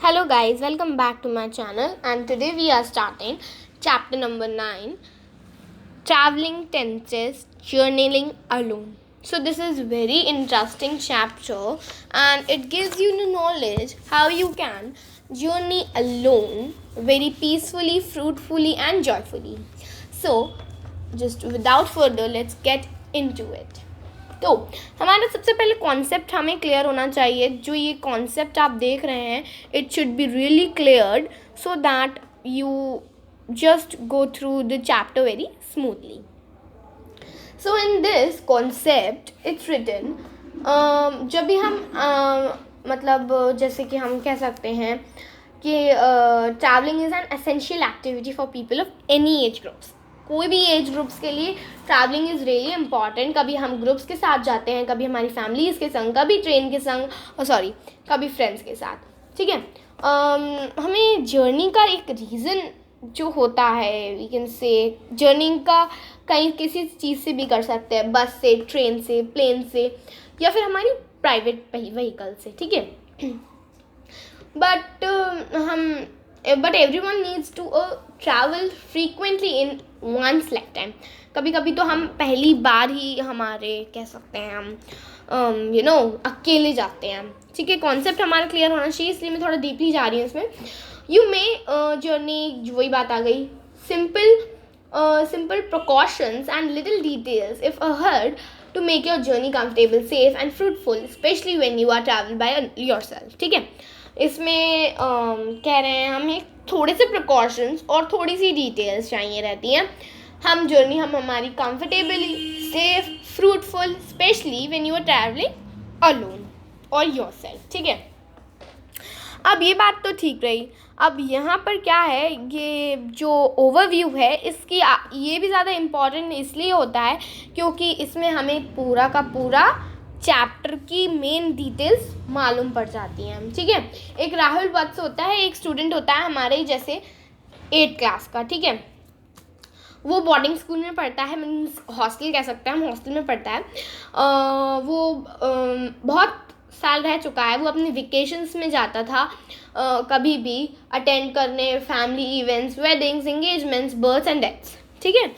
Hello guys, welcome back to my channel and today we are starting chapter number 9, Traveling Tenses, Journaling Alone. So this is very interesting chapter and it gives you the knowledge how you can journey alone very peacefully, fruitfully and joyfully. So just without further, let's get into it. तो हमारा सबसे पहले concept हमें clear होना चाहिए. जो ये concept आप देख रहे हैं it should be really cleared so that you just go through the chapter very smoothly. So in this concept it's written जब भी हम मतलब जैसे कि हम कह सकते हैं कि travelling is an essential activity for people of any age groups. कोई भी एज ग्रुप्स के लिए ट्रैवलिंग इज़ रियली इम्पॉर्टेंट. कभी हम ग्रुप्स के साथ जाते हैं, कभी हमारी फैमिलीज़ के संग, कभी ट्रेन के संग, कभी फ्रेंड्स के साथ. ठीक है. हमें जर्नी का एक रीज़न जो होता है, वी कैन से जर्नी का कहीं किसी चीज़ से भी कर सकते हैं, बस से, ट्रेन से, प्लेन से या फिर हमारी प्राइवेट व्हीकल से. ठीक है. But everyone needs to travel frequently in one's life time. कभी कभी तो हम पहली बार ही हमारे कह सकते हैं हम अकेले जाते हैं. ठीक है. कॉन्सेप्ट हमारा क्लियर होना चाहिए, इसलिए मैं थोड़ा डीपली जा रही हूँ इसमें. यू मे जर्नी, वही बात आ गई, simple precautions and little details if heard to make your journey comfortable, safe and fruitful, especially when you are travel by yourself. ठीक है. इसमें कह रहे हैं हमें थोड़े से प्रिकॉशंस और थोड़ी सी डिटेल्स चाहिए रहती हैं. हम जर्नी हम हमारी comfortably, safe, fruitful, specially when you are travelling alone और योरसेल्फ. ठीक है. अब ये बात तो ठीक रही. अब यहाँ पर क्या है, ये जो ओवरव्यू है इसकी ये भी ज़्यादा इम्पॉर्टेंट इसलिए होता है क्योंकि इसमें हमें पूरा का पूरा चैप्टर की मेन डिटेल्स मालूम पड़ जाती हैं. ठीक है. एक राहुल वत्स होता है, एक स्टूडेंट होता है हमारे ही जैसे 8th क्लास का. ठीक है. वो बोर्डिंग स्कूल में पढ़ता है, मीन्स हॉस्टल कह सकते हैं, हम हॉस्टल में पढ़ता है. वो बहुत साल रह चुका है. वो अपने वेकेशंस में जाता था कभी भी अटेंड करने family events, weddings, engagements, births and deaths. ठीक है.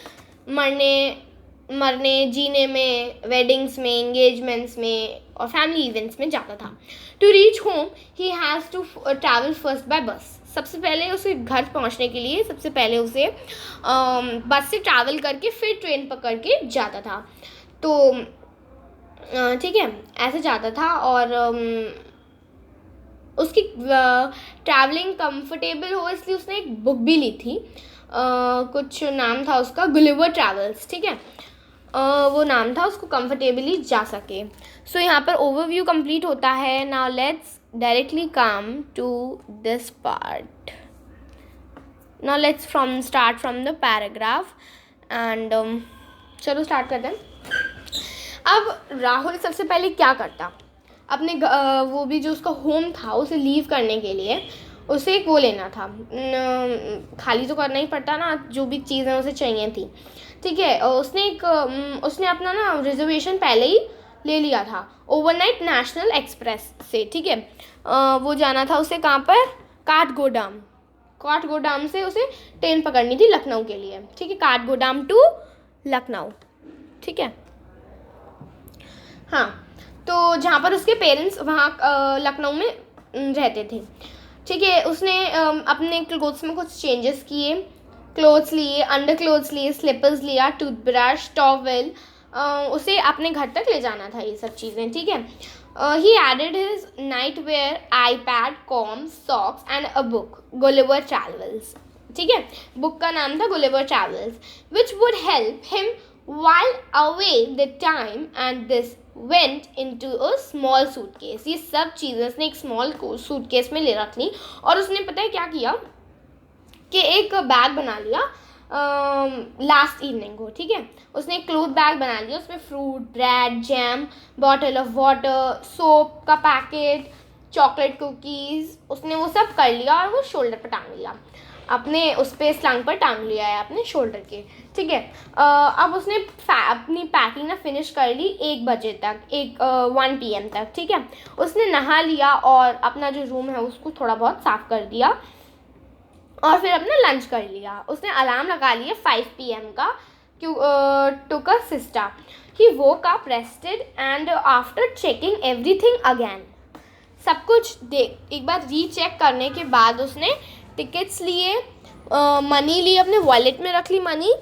मरने जीने में, वेडिंग्स में, एंगेजमेंट्स में और फैमिली इवेंट्स में जाता था. To reach home he has to travel first by bus. सबसे पहले उसे घर पहुंचने के लिए सबसे पहले उसे बस से ट्रैवल करके फिर ट्रेन पकड़ के जाता था. तो ठीक है, ऐसे जाता था और उसकी ट्रैवलिंग कंफर्टेबल हो इसलिए उसने एक बुक भी ली थी. कुछ नाम था उसका, गुलिवर ट्रैवल्स. ठीक है. वो नाम था, उसको कंफर्टेबली जा सके. सो यहाँ पर ओवरव्यू कंप्लीट होता है. Now let's directly come to this part. Now let's start from the paragraph and चलो स्टार्ट करते हैं. अब राहुल सबसे पहले क्या करता, अपने वो भी जो उसका होम था उसे लीव करने के लिए उसे एक वो लेना था. खाली तो करना ही पड़ता ना, जो भी चीज़ें उसे चाहिए थी. ठीक है. उसने अपना ना रिजर्वेशन पहले ही ले लिया था ओवरनाइट नेशनल एक्सप्रेस से. ठीक है. वो जाना था उसे कहाँ पर, काठगोदाम से उसे ट्रेन पकड़नी थी लखनऊ के लिए. ठीक है. काठगोदाम टू लखनऊ. ठीक है. हाँ. तो जहाँ पर उसके पेरेंट्स वहाँ लखनऊ में रहते थे. ठीक है. उसने अपने क्लोथ्स में कुछ चेंजेस किए. क्लोथ्स लिए, अंडर क्लोथ्स लिए, स्लीपर्स लिया, टूथब्रश, टॉवल. उसे अपने घर तक ले जाना था ये सब चीज़ें. ठीक है. He added his night wear, iPad, comb, socks and a book, Gulliver Travels. ठीक है. बुक का नाम था Gulliver Travels, which would help him while away the time, and this went into a small suitcase. ये सब चीज़ें उसने एक स्मॉल सूटकेस में ले रख ली और उसने पता है क्या किया कि एक बैग बना लिया लास्ट इवनिंग को. ठीक है. उसने एक क्लोथ बैग बना लिया, उसमें fruit, bread, jam, bottle of water, soap का पैकेट, चॉकलेट कुकीज़, उसने वो सब कर लिया और वो शोल्डर पर टांग लिया. अपने उस पे स्लंग पर टांग लिया है अपने शोल्डर के, ठीक है। अब उसने अपनी पैकिंग ना फिनिश कर ली 1 बजे तक, 1 PM तक, ठीक है। उसने नहा लिया और अपना जो रूम है उसको थोड़ा बहुत साफ़ कर दिया और फिर अपना लंच कर लिया। उसने अलार्म लगा लिया 5 PM का, took a siesta. He woke up rested and after checking everything again. सब कुछ एक बार रीचेक करने के बाद उसने टिकट्स लिए, मनी ली, अपने वॉलेट में रख ली मनी,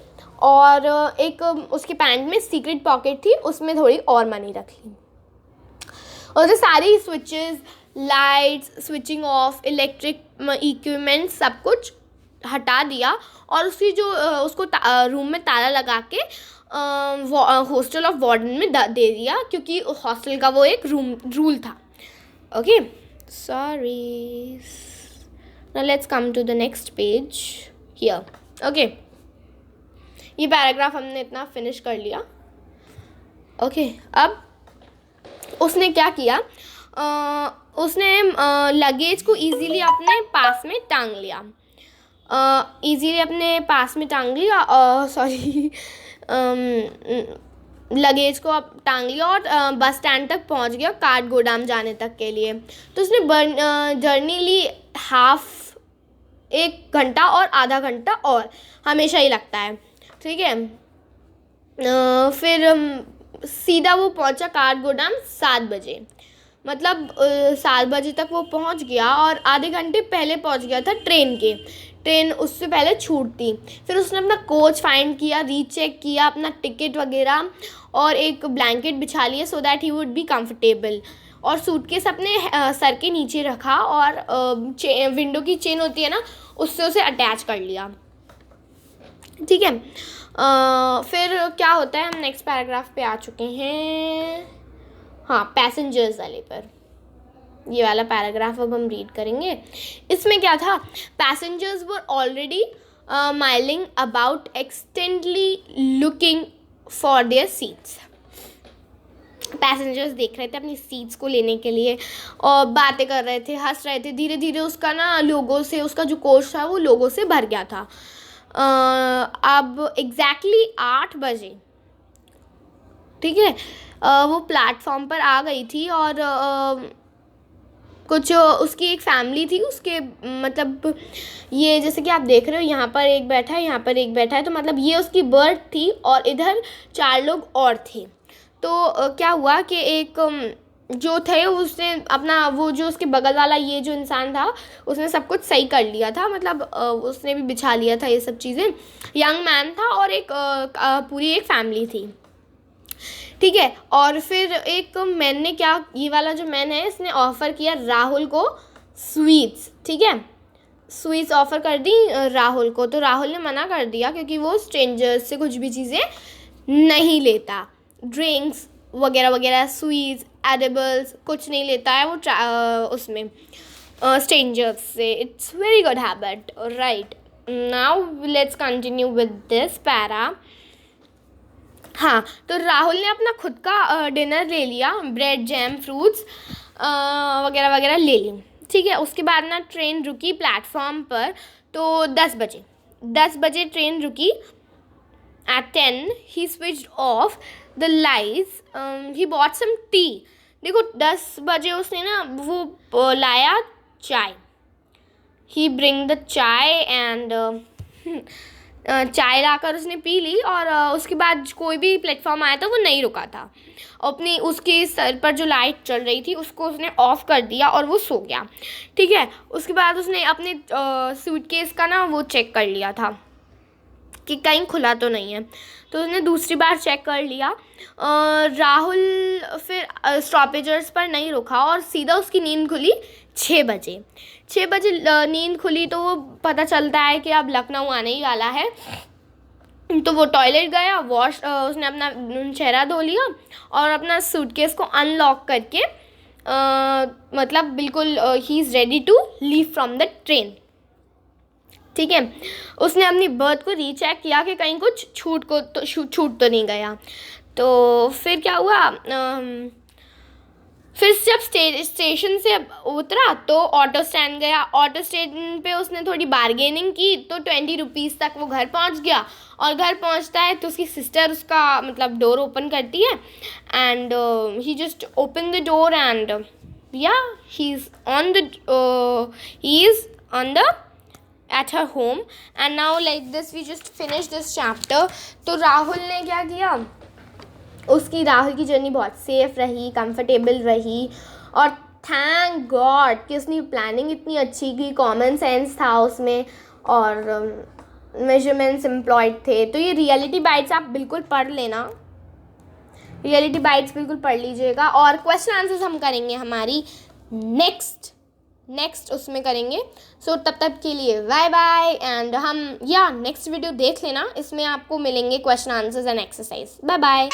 और एक उसके पैंट में सीक्रेट पॉकेट थी, उसमें थोड़ी और मनी रख ली। और जो सारी switches, lights, switching off, electric equipment सब कुछ हटा दिया और उसकी जो उसको रूम में ताला लगा के हॉस्टल ऑफ वार्डन में दे दिया, क्योंकि हॉस्टल का वो एक रूल था। Okay, sorry, now let's come to the next page here. Okay, ये पैराग्राफ हमने इतना फिनिश कर लिया। ओके, अब उसने क्या किया, उसने लगेज को इजीली अपने पास में टांग लिया, लगेज को अब टांग लिया और बस स्टैंड तक पहुंच गया कार्ड गोदाम जाने तक के लिए। तो उसने जर्नी ली 1 घंटा और आधा घंटा, और हमेशा ही लगता है, ठीक है। फिर सीधा वो पहुंचा कार्ड गोदाम 7 बजे, मतलब 7 बजे तक वो पहुंच गया और आधे घंटे पहले पहुंच गया था ट्रेन उससे पहले छूटती। फिर उसने अपना कोच फाइंड किया, रीचेक किया अपना टिकट वगैरह, और एक ब्लैंकेट बिछा लिया so that he would be comfortable, और सूटकेस अपने सर के नीचे रखा और विंडो की चेन होती है ना, उससे उसे अटैच कर लिया, ठीक है। फिर क्या होता है, हम नेक्स्ट पैराग्राफ पे आ चुके हैं, हाँ, पैसेंजर्स वाले पर। ये वाला पैराग्राफ अब हम रीड करेंगे। इसमें क्या था, passengers were already milling about excitedly looking for their seats. Passengers देख रहे थे अपनी सीट्स को लेने के लिए और बातें कर रहे थे, हंस रहे थे। धीरे धीरे उसका ना लोगों से, उसका जो कोच था वो लोगों से भर गया था। अब एग्जैक्टली 8 बजे, ठीक है, वो प्लेटफॉर्म पर आ गई थी और कुछ उसकी एक फैमिली थी, उसके मतलब ये जैसे कि आप देख रहे हो, यहाँ पर एक बैठा है, यहाँ पर एक बैठा है, तो मतलब ये उसकी बर्थ थी और इधर 4 लोग और थे। तो क्या हुआ कि एक जो थे उसने अपना वो जो उसके बगल वाला ये जो इंसान था उसने सब कुछ सही कर लिया था, मतलब उसने भी बिछा लिया था ये सब चीज़ें। यंग मैन था और एक पूरी एक फैमिली थी, ठीक है। और फिर एक मैन ने क्या, ये वाला जो मैन है इसने ऑफ़र किया राहुल को स्वीट्स, ठीक है, स्वीट्स ऑफ़र कर दी राहुल को। तो राहुल ने मना कर दिया क्योंकि वो स्ट्रेंजर्स से कुछ भी चीज़ें नहीं लेता, ड्रिंक्स वगैरह वगैरह, स्वीट्स, एडिबल्स कुछ नहीं लेता है वो उसमें स्ट्रेंजर्स से। It's very good habit, right. Now let's continue with this para. हाँ, तो राहुल ने अपना खुद का डिनर ले लिया, ब्रेड, जैम, फ्रूट्स वगैरह वगैरह ले ली, ठीक है। उसके बाद ना ट्रेन रुकी प्लेटफॉर्म पर, तो 10 बजे ट्रेन रुकी। At 10 he switched off the lights. He bought some tea. देखो 10 बजे उसने ना वो लाया चाय, he bring the चाय and चाय लाकर उसने पी ली। और उसके बाद कोई भी प्लेटफॉर्म आया था वो नहीं रुका था। अपनी उसके सर पर जो लाइट चल रही थी उसको उसने ऑफ़ कर दिया और वो सो गया, ठीक है। उसके बाद उसने अपने सूटकेस का ना वो चेक कर लिया था कि कहीं खुला तो नहीं है, तो उसने दूसरी बार चेक कर लिया। राहुल फिर स्टॉपेजर्स पर नहीं रुका और सीधा उसकी नींद खुली 6 बजे। नींद खुली तो वो पता चलता है कि अब लखनऊ आने ही वाला है। तो वो टॉयलेट गया, उसने अपना चेहरा धो लिया और अपना सूटकेस को अनलॉक करके मतलब बिल्कुल ही is ready to leave from the train, ठीक है। उसने अपनी बर्थ को रीचेक किया कि कहीं कुछ छूट तो नहीं गया। तो फिर क्या हुआ, फिर जब स्टेशन से उतरा तो ऑटो स्टैंड गया, ऑटो स्टैंड पे उसने थोड़ी बार्गेनिंग की तो 20 रुपीज़ तक वो घर पहुंच गया। और घर पहुंचता है तो उसकी सिस्टर उसका मतलब डोर ओपन करती है and he just open the door and या he is on the at her home and now like this we just finished this chapter। तो राहुल ने क्या किया, उसकी राहुल की जर्नी बहुत सेफ रही, कंफर्टेबल रही और थैंक गॉड कि उसने प्लानिंग इतनी अच्छी की, कॉमन सेंस था उसमें और मेजरमेंट्स एम्प्लॉयड थे। तो ये रियलिटी बाइट्स आप बिल्कुल पढ़ लेना, रियलिटी बाइट्स बिल्कुल पढ़ लीजिएगा और क्वेश्चन आंसर्स हम करेंगे हमारी नेक्स्ट उसमें करेंगे। सो तब तक के लिए बाय बाय एंड हम नेक्स्ट वीडियो देख लेना, इसमें आपको मिलेंगे question answers and exercise. Bye bye.